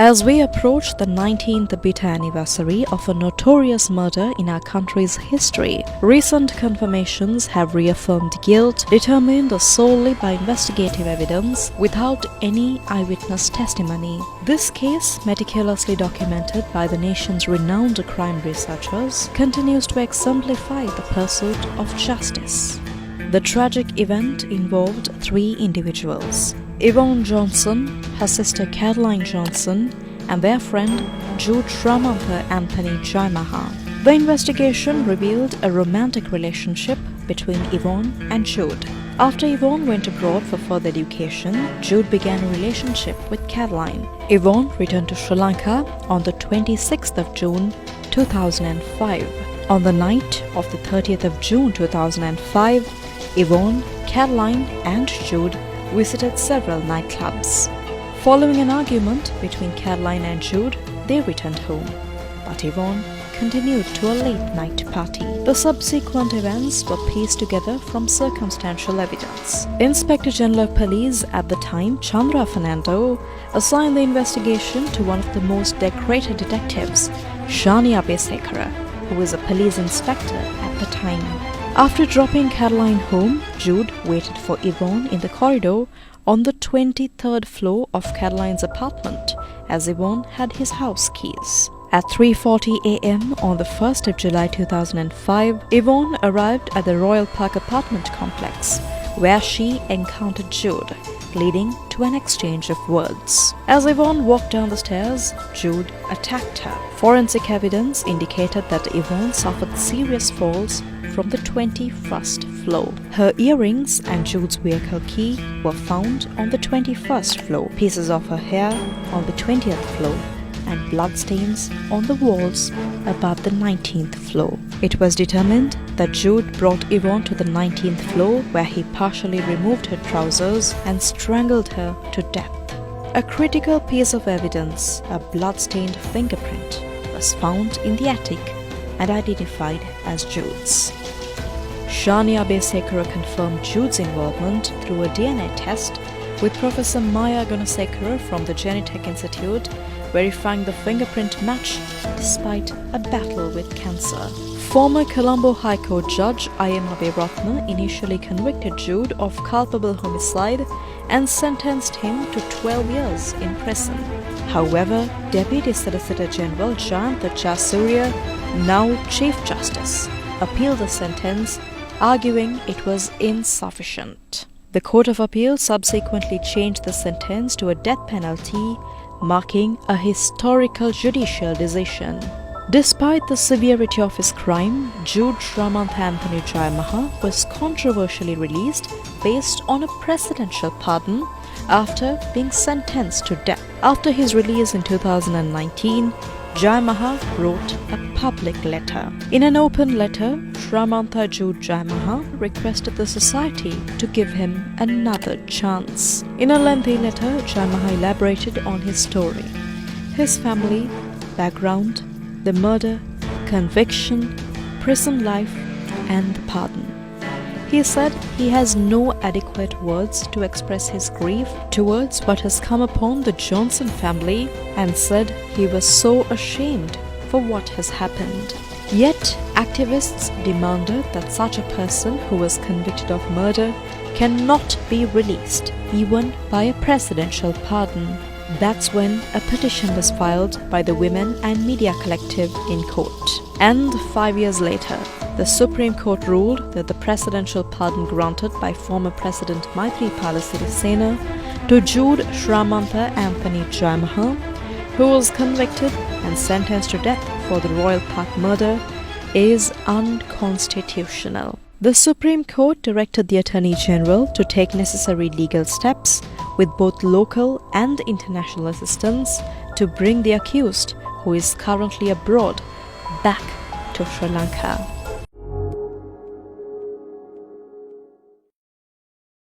As we approach the 19th bitter anniversary of a notorious murder in our country's history, recent confirmations have reaffirmed guilt determined solely by investigative evidence without any eyewitness testimony. This case, meticulously documented by the nation's renowned crime researchers, continues to exemplify the pursuit of justice. The tragic event involved three individuals: Yvonne Johnson, her sister Caroline Johnson, and their friend Jude Shramantha Anthony Jayemh. The investigation revealed a romantic relationship between Yvonne and Jude. After Yvonne went abroad for further education, Jude began a relationship with Caroline. Yvonne returned to Sri Lanka on the 26th of June 2005. On the night of the 30th of June 2005, Yvonne, Caroline, and Jude visited several nightclubs. Following an argument between Caroline and Jude, they returned home, but Yvonne continued to a late-night party. The subsequent events were pieced together from circumstantial evidence. Inspector General of Police at the time, Chandra Fernando, assigned the investigation to one of the most decorated detectives, Shani Abesekara, who was a police inspector at the time. After dropping Caroline home, Jude waited for Yvonne in the corridor on the 23rd floor of Caroline's apartment, as Yvonne had his house keys. At 3:40 a.m. on the 1st of July 2005, Yvonne arrived at the Royal Park apartment complex, where she encountered Jude, leading to an exchange of words. As Yvonne walked down the stairs, Jude attacked her. Forensic evidence indicated that Yvonne suffered serious falls from the 21st floor. Her earrings and Jude's vehicle key were found on the 21st floor, pieces of her hair on the 20th floor, and bloodstains on the walls above the 19th floor. It was determined that Jude brought Yvonne to the 19th floor, where he partially removed her trousers and strangled her to death. A critical piece of evidence, a blood-stained fingerprint, was found in the attic and identified as Jude's. Shani Abesekara confirmed Jude's involvement through a DNA test with Professor Maya Gunasekara from the Genetech Institute, verifying the fingerprint match despite a battle with cancer. Former Colombo High Court Judge I.M. Aberatna initially convicted Jude of culpable homicide and sentenced him to 12 years in prison. However, Deputy Solicitor General Jayantha Chasuria, now Chief Justice, appealed the sentence, arguing it was insufficient. The Court of Appeal subsequently changed the sentence to a death penalty, marking a historical judicial decision. Despite the severity of his crime, Jude Shramantha Anthony Jayemh was controversially released based on a presidential pardon after being sentenced to death. After his release in 2019, Jayemh wrote a public letter. In an open letter, Shramantha Jude Jayemh requested the society to give him another chance. In a lengthy letter, Jayemh elaborated on his story, his family, background, the murder, conviction, prison life, and the pardon. He said he has no adequate words to express his grief towards what has come upon the Johnson family, and said he was so ashamed for what has happened. Yet, activists demanded that such a person who was convicted of murder cannot be released, even by a presidential pardon. That's when a petition was filed by the Women and Media Collective in court. And 5 years later, the Supreme Court ruled that the presidential pardon granted by former President Maithripala Sirisena to Jude Shramantha Anthony Jayemh, who was convicted and sentenced to death for the Royal Park murder, is unconstitutional. The Supreme Court directed the Attorney General to take necessary legal steps with both local and international assistance to bring the accused, who is currently abroad, back to Sri Lanka.